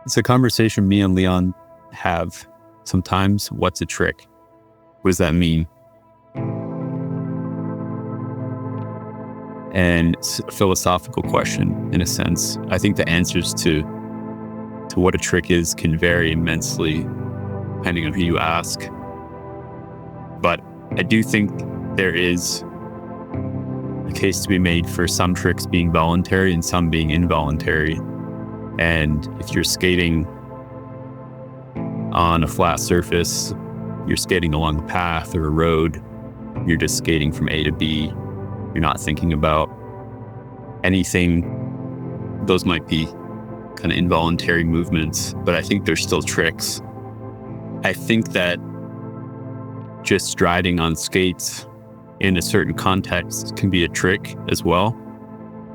It's a conversation me and Leon have sometimes. What's a trick? What does that mean? And it's a philosophical question in a sense. I think the answers to what a trick is can vary immensely depending on who you ask. But I do think there is a case to be made for some tricks being voluntary and some being involuntary. And if you're skating on a flat surface, you're skating along a path or a road, you're just skating from A to B, you're not thinking about anything, those might be kind of involuntary movements, but I think they're still tricks. I think that just striding on skates in a certain context can be a trick as well.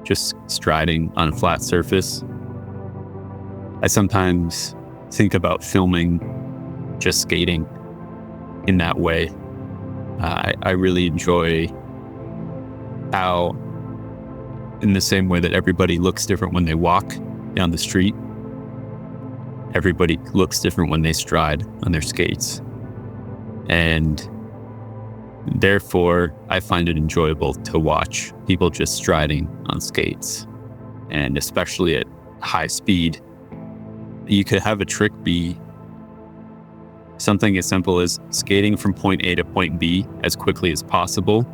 Just striding on a flat surface. I sometimes think about filming just skating in that way. I really enjoy how, in the same way that everybody looks different when they walk down the street, everybody looks different when they stride on their skates. And therefore, I find it enjoyable to watch people just striding on skates. And especially at high speed, you could have a trick be something as simple as skating from point A to point B as quickly as possible.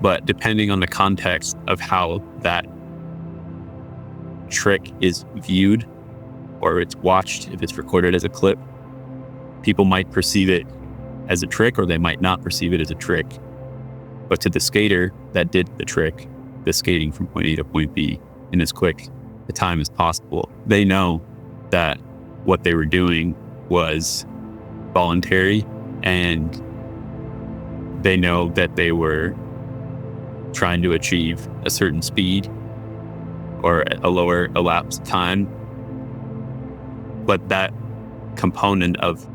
But depending on the context of how that trick is viewed or it's watched, if it's recorded as a clip, people might perceive it as a trick or they might not perceive it as a trick. But to the skater that did the trick, the skating from point A to point B in as quick a time as possible, they know that what they were doing was voluntary, and they know that they were trying to achieve a certain speed or a lower elapsed time. But that component of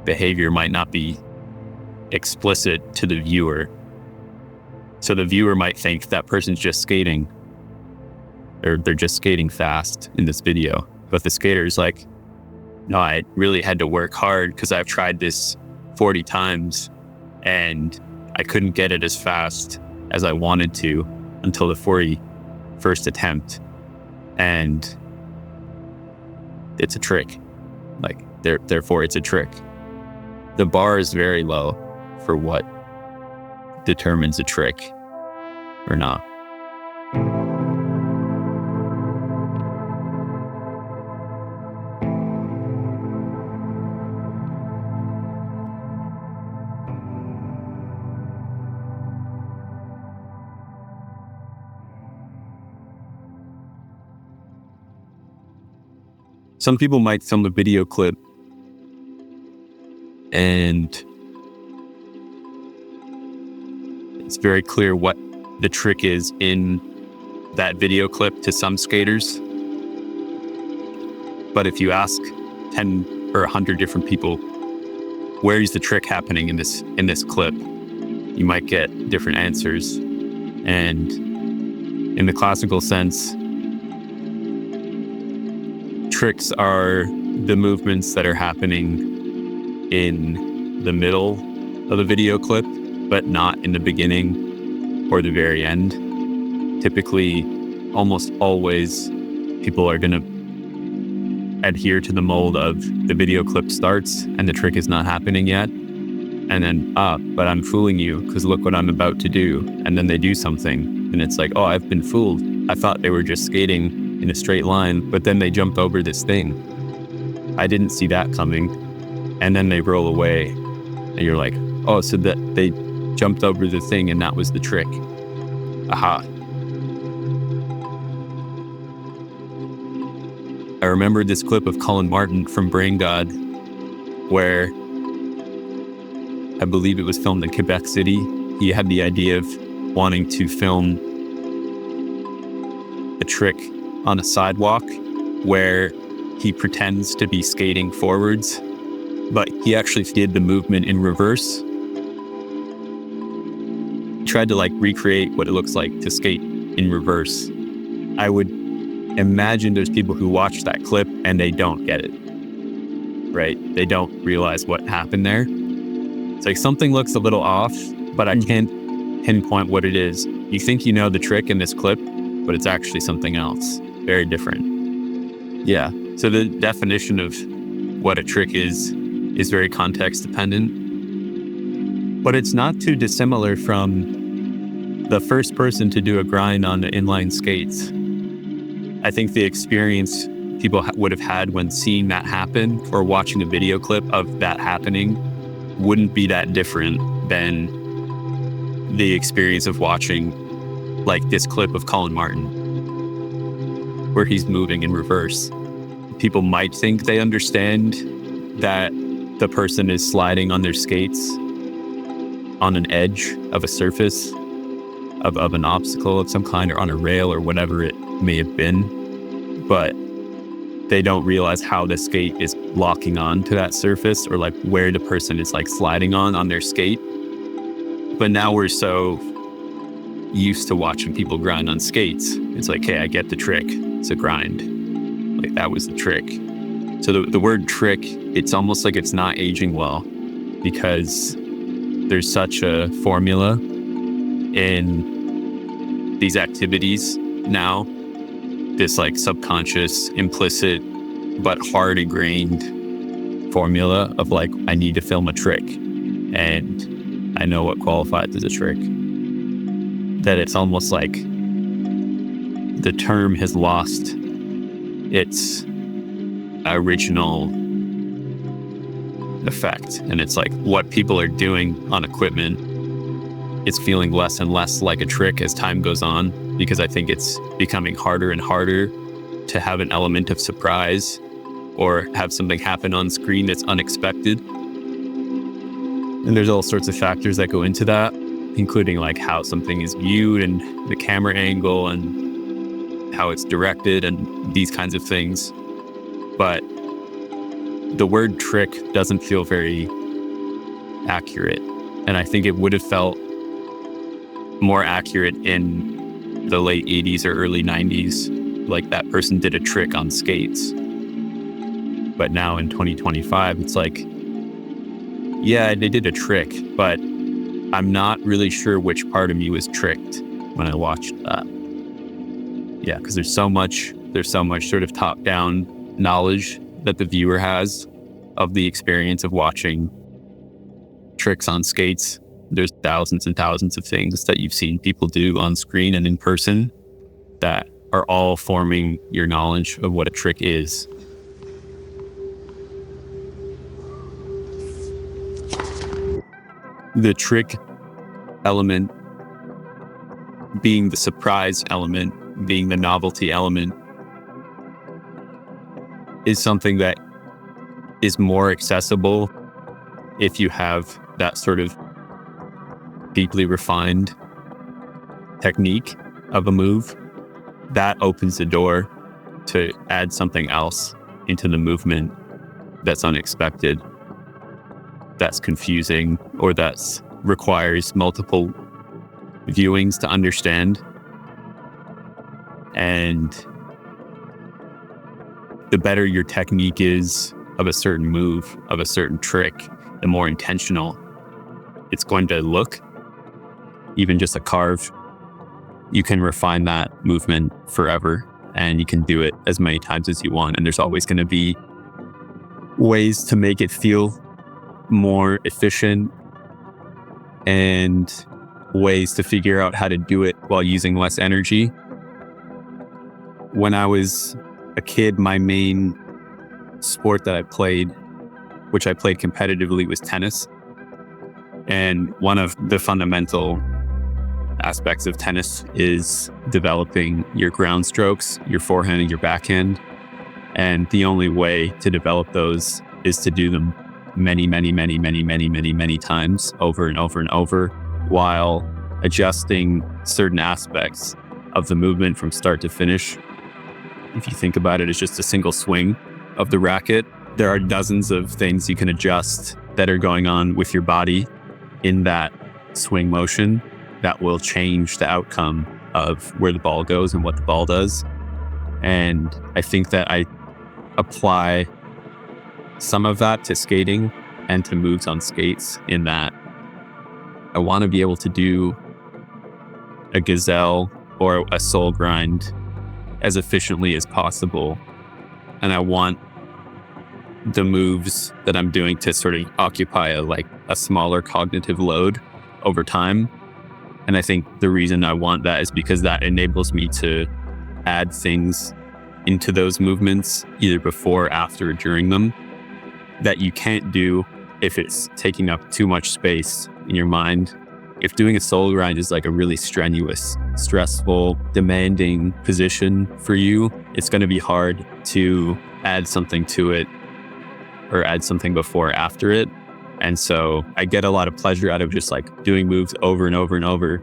behavior might not be explicit to the viewer. So the viewer might think that person's just skating, or they're just skating fast in this video. But the skater's like, no, I really had to work hard because I've tried this 40 times and I couldn't get it as fast as I wanted to until the 41st attempt. And it's a trick. Like, therefore it's a trick. The bar is very low for what determines a trick or not. Some people might film a video clip and it's very clear what the trick is in that video clip to some skaters. But if you ask 10 or 100 different people, where is the trick happening in this clip, you might get different answers. And in the classical sense, tricks are the movements that are happening in the middle of the video clip, but not in the beginning or the very end. Typically, almost always, people are going to adhere to the mold of the video clip starts and the trick is not happening yet. And then, but I'm fooling you because look what I'm about to do. And then they do something and it's like, oh, I've been fooled. I thought they were just skating in a straight line, but then they jumped over this thing. I didn't see that coming. And then they roll away and you're like, oh, so that they jumped over the thing and that was the trick. Aha. I remember this clip of Colin Martin from Brain God where I believe it was filmed in Quebec City. He had the idea of wanting to film a trick on a sidewalk where he pretends to be skating forwards, but he actually did the movement in reverse. He tried to recreate what it looks like to skate in reverse. I would imagine there's people who watch that clip and they don't get it, right? They don't realize what happened there. It's like something looks a little off, but I can't pinpoint what it is. You think you know the trick in this clip, but it's actually something else, very different. Yeah, so the definition of what a trick is very context dependent, but it's not too dissimilar from the first person to do a grind on the inline skates. I think the experience people would have had when seeing that happen or watching a video clip of that happening wouldn't be that different than the experience of watching like this clip of Colin Martin where he's moving in reverse. People might think they understand that the person is sliding on their skates on an edge of a surface of an obstacle of some kind, or on a rail or whatever it may have been, but they don't realize how the skate is locking on to that surface, or like where the person is like sliding on their skate. But now we're so used to watching people grind on skates. It's like, hey, I get the trick. It's a grind. Like that was the trick. So the word trick, it's almost like it's not aging well, because there's such a formula in these activities now, this like subconscious, implicit, but hard ingrained formula of like, I need to film a trick and I know what qualifies as a trick, that it's almost like the term has lost its original effect. And it's like what people are doing on equipment, it's feeling less and less like a trick as time goes on, because I think it's becoming harder and harder to have an element of surprise or have something happen on screen that's unexpected. And there's all sorts of factors that go into that, including like how something is viewed and the camera angle and how it's directed and these kinds of things. But the word trick doesn't feel very accurate. And I think it would have felt more accurate in the late 80s or early 90s, like that person did a trick on skates. But now in 2025, it's like, yeah, they did a trick, but I'm not really sure which part of me was tricked when I watched that. Yeah, because there's so much sort of top-down knowledge that the viewer has of the experience of watching tricks on skates. There's thousands and thousands of things that you've seen people do on screen and in person that are all forming your knowledge of what a trick is. The trick element being the surprise element, being the novelty element, is something that is more accessible if you have that sort of deeply refined technique of a move. That opens the door to add something else into the movement that's unexpected, that's confusing, or that requires multiple viewings to understand. And the better your technique is of a certain move, of a certain trick, the more intentional it's going to look. Even just a carve, you can refine that movement forever, and you can do it as many times as you want. And there's always going to be ways to make it feel more efficient and ways to figure out how to do it while using less energy. When I was a kid, my main sport that I played, which I played competitively, was tennis. And one of the fundamental aspects of tennis is developing your ground strokes, your forehand and your backhand. And the only way to develop those is to do them many times over and over and over, while adjusting certain aspects of the movement from start to finish. If you think about it as just a single swing of the racket, there are dozens of things you can adjust that are going on with your body in that swing motion that will change the outcome of where the ball goes and what the ball does. And I think that I apply some of that to skating and to moves on skates, in that I want to be able to do a gazelle or a soul grind as efficiently as possible. And I want the moves that I'm doing to sort of occupy a smaller cognitive load over time. And I think the reason I want that is because that enables me to add things into those movements, either before, after, or during them, that you can't do if it's taking up too much space in your mind. If doing a soul grind is like a really strenuous, stressful, demanding position for you, it's going to be hard to add something to it or add something before or after it. And so I get a lot of pleasure out of just like doing moves over and over and over.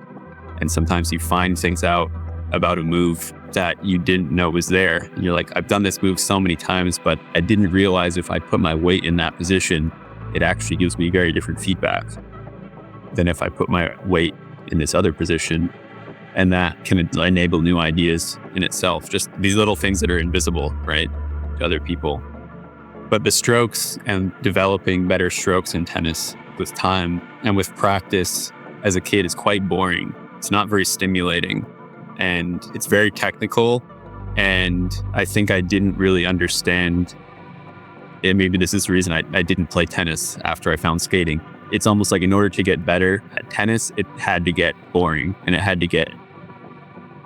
And sometimes you find things out about a move that you didn't know was there. And you're like, I've done this move so many times, but I didn't realize if I put my weight in that position, it actually gives me very different feedback than if I put my weight in this other position. And that can enable new ideas in itself. Just these little things that are invisible, right, to other people. But the strokes and developing better strokes in tennis with time and with practice as a kid is quite boring. It's not very stimulating, and it's very technical. And I think I didn't really understand it. Maybe this is the reason I didn't play tennis after I found skating. It's almost like in order to get better at tennis, it had to get boring and it had to get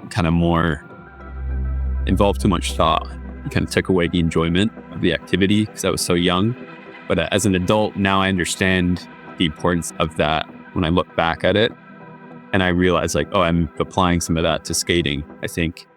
kind of more involved too much thought. It kind of took away the enjoyment of the activity because I was so young. But as an adult, now I understand the importance of that when I look back at it. And I realize like, oh, I'm applying some of that to skating. I think